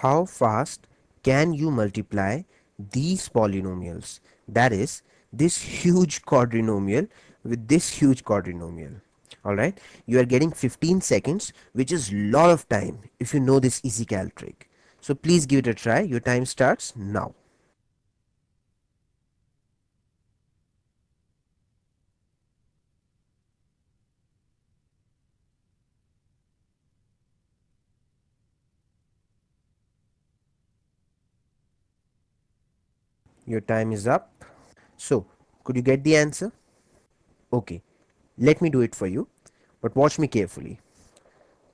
how fast can you multiply these polynomials? That is, this huge quadrinomial with this huge quadrinomial. Alright, you are getting 15 seconds, which is lot of time if you know this EasyCal trick. So please give it a try. Your time starts now. Your time is up. So, could you get the answer? Okay, let me do it for you, but watch me carefully.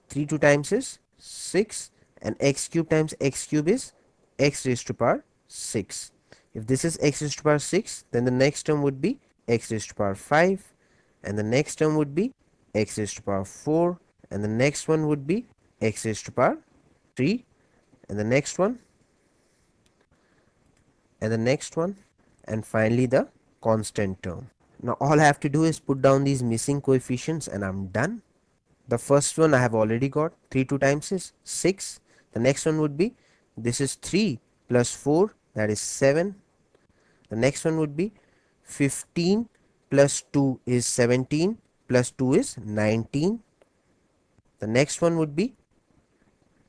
3 2 times is 6, and x cube times x cube is x raised to power 6. If this is x raised to power 6, then the next term would be x raised to power 5, and the next term would be x raised to power 4, and the next one would be x raised to power 3, and the next one, and the next one, and finally the constant term. Now all I have to do is put down these missing coefficients and I'm done. The first one I have already got. 3 2 times is 6. The next one would be, this is 3 plus 4, that is 7. The next one would be 15 plus 2 is 17 plus 2 is 19. The next one would be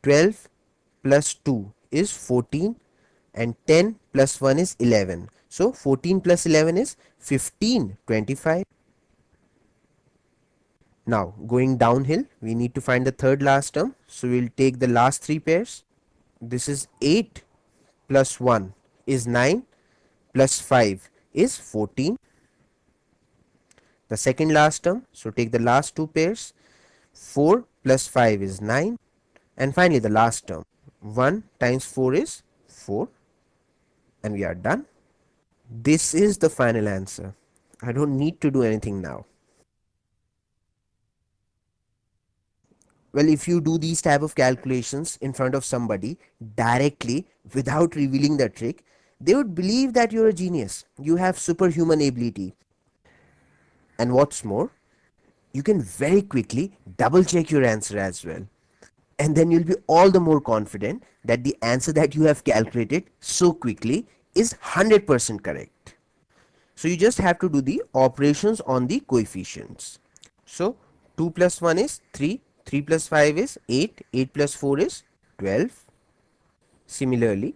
12 plus 2 is 14, and 10 plus 1 is 11. So 14 plus 11 is 15, 25. Now going downhill, we need to find the third last term. So we'll take the last three pairs. This is 8 plus 1 is 9 plus 5 is 14. The second last term, so take the last two pairs. 4 plus 5 is 9. And finally the last term, 1 times 4 is 4. And we are done. This is the final answer. I don't need to do anything now. Well, if you do these type of calculations in front of somebody directly without revealing the trick, they would believe that you're a genius. You have superhuman ability. And what's more, you can very quickly double check your answer as well. And then you'll be all the more confident that the answer that you have calculated so quickly is 100% correct. So you just have to do the operations on the coefficients. So 2 plus 1 is 3, 3 plus 5 is 8, 8 plus 4 is 12. Similarly,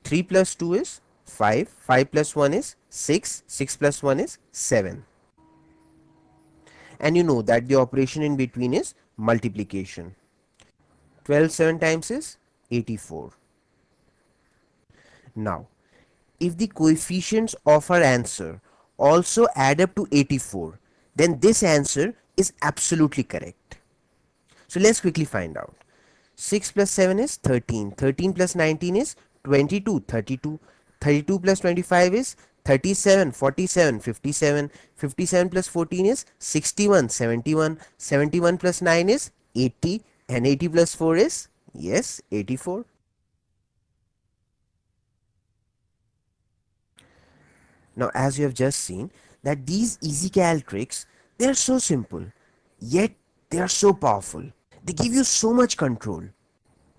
3 plus 2 is 5, 5 plus 1 is 6, 6 plus 1 is 7. And you know that the operation in between is multiplication. 12 7 times is 84. Now, if the coefficients of our answer also add up to 84, then this answer is absolutely correct. So let's quickly find out. 6 plus 7 is 13. 13 plus 19 is 22. 32. 32 plus 25 is 37. 47. 57. 57 plus 14 is 61. 71. 71 plus 9 is 80. And 80 plus 4 is, yes, 84. Now, as you have just seen, that these EasyCal tricks, they are so simple, yet they are so powerful. They give you so much control.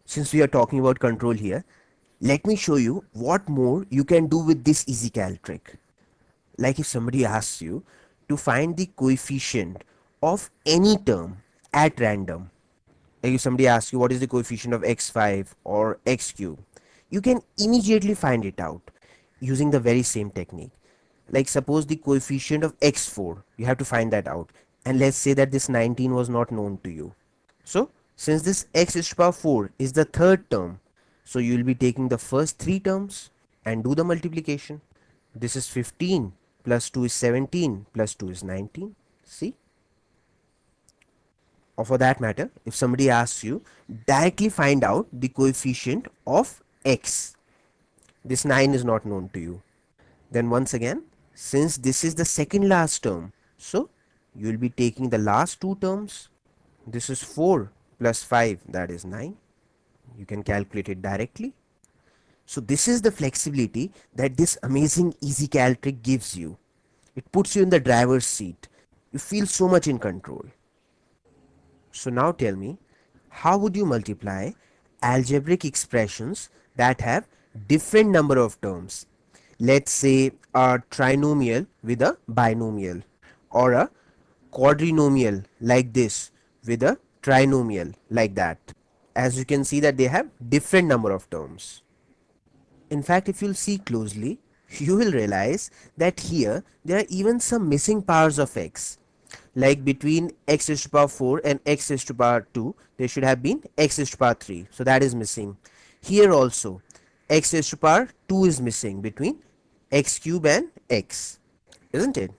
Since we are talking about control here, let me show you what more you can do with this EasyCal trick. Like if somebody asks you to find the coefficient of any term at random. Like if somebody asks you what is the coefficient of x5 or x cube, you can immediately find it out using the very same technique. Like suppose the coefficient of x4, you have to find that out. And let's say that this 19 was not known to you. So since this x is to the power 4 is the third term, so you will be taking the first three terms and do the multiplication. This is 15 plus 2 is 17 plus 2 is 19. See? Or for that matter, if somebody asks you, directly find out the coefficient of x. This 9 is not known to you. Then once again, since this is the second last term, so you will be taking the last two terms. This is 4 plus 5, that is 9. You can calculate it directly. So this is the flexibility that this amazing EasyCal trick gives you. It puts you in the driver's seat. You feel so much in control. So now tell me, how would you multiply algebraic expressions that have different number of terms. Let's say a trinomial with a binomial, or a quadrinomial like this with a trinomial like that. As you can see that they have different number of terms. In fact, if you'll see closely, you will realize that here there are even some missing powers of x. Like between x raised to power 4 and x raised to power 2, there should have been x raised to power 3. So that is missing. Here also, x raised to power 2 is missing between x cube and x. Isn't it?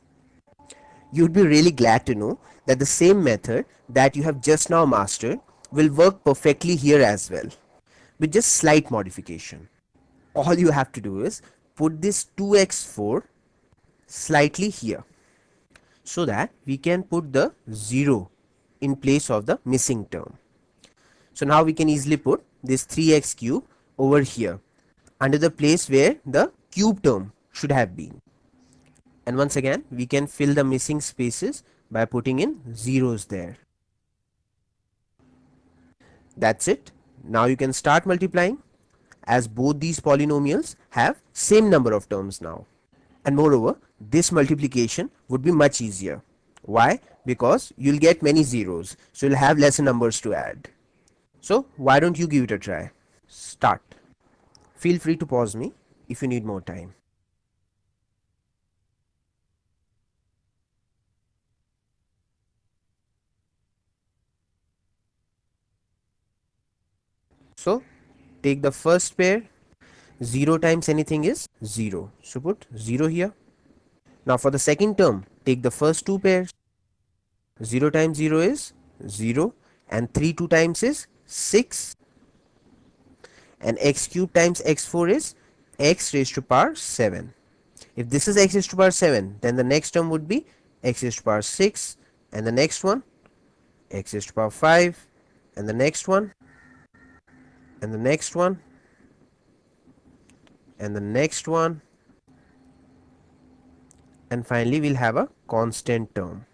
You'd be really glad to know that the same method that you have just now mastered will work perfectly here as well, with just slight modification. All you have to do is put this 2x4 slightly here, so that we can put the 0 in place of the missing term. So now we can easily put this 3x cube over here under the place where the cube term should have been. And once again, we can fill the missing spaces by putting in zeros there. That's it. Now you can start multiplying, as both these polynomials have same number of terms now. And moreover, this multiplication would be much easier. Why? Because you'll get many zeros, so you'll have lesser numbers to add. So why don't you give it a try? Start. Feel free to pause me if you need more time. So take the first pair. 0 times anything is 0. So put 0 here. Now for the second term, take the first two pairs. 0 times 0 is 0, and 3 2 times is 6, and x cube times x4 is x raised to power 7. If this is x raised to power 7, then the next term would be x raised to power 6, and the next one x raised to power 5, and the next one, and the next one, and the next one, and finally we'll have a constant term.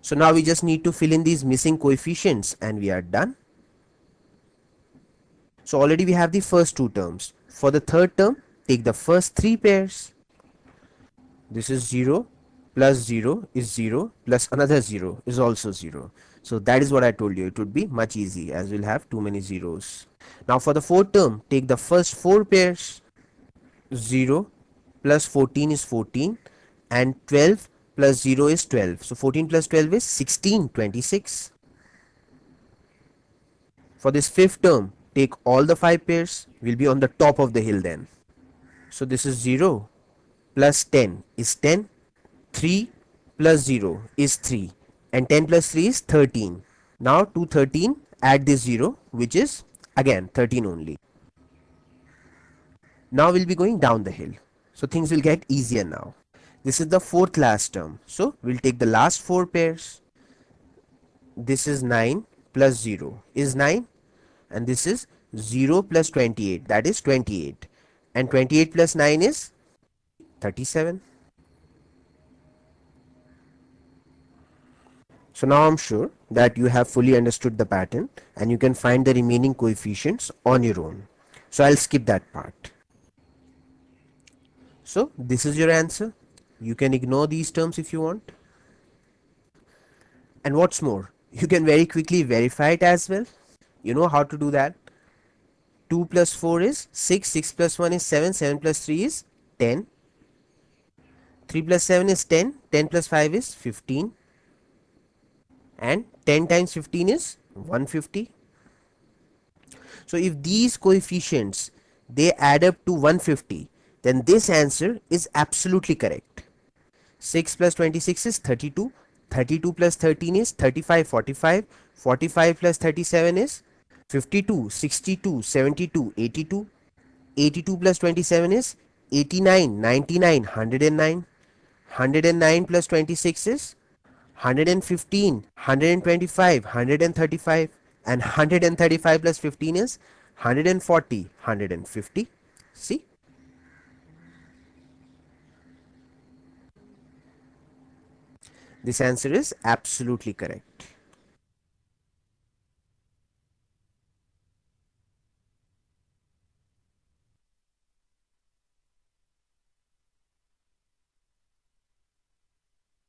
So now we just need to fill in these missing coefficients and we are done. So already we have the first two terms. For the third term, take the first three pairs. This is 0 plus 0 is 0 plus another 0 is also 0. So that is what I told you. It would be much easy, as we'll have too many zeros. Now for the fourth term, take the first four pairs. 0 plus 14 is 14, and 12 plus 0 is 12. So 14 plus 12 is 16, 26. For this fifth term, take all the 5 pairs. We'll be on the top of the hill then. So this is 0 plus 10 is 10. 3 plus 0 is 3. And 10 plus 3 is 13. Now to 13, add this 0, which is again 13 only. Now we'll be going down the hill. So things will get easier now. This is the fourth last term. So we'll take the last 4 pairs. This is 9 plus 0 is 9. And this is 0 plus 28, that is 28. And 28 plus 9 is 37. So now I'm sure that you have fully understood the pattern and you can find the remaining coefficients on your own. So I'll skip that part. So this is your answer. You can ignore these terms if you want. And what's more, you can very quickly verify it as well. You know how to do that. 2 plus 4 is 6, 6 plus 1 is 7, 7 plus 3 is 10. 3 plus 7 is 10, 10 plus 5 is 15. And 10 times 15 is 150. So if these coefficients, they add up to 150, then this answer is absolutely correct. 6 plus 26 is 32. 32 plus 13 is 35, 45. 45 plus 37 is 52, 62, 72, 82. 82 plus 27 is 89, 99, 109. 109 plus 26 is 115, 125, 135, and 135 plus 15 is 140, 150. See? This answer is absolutely correct.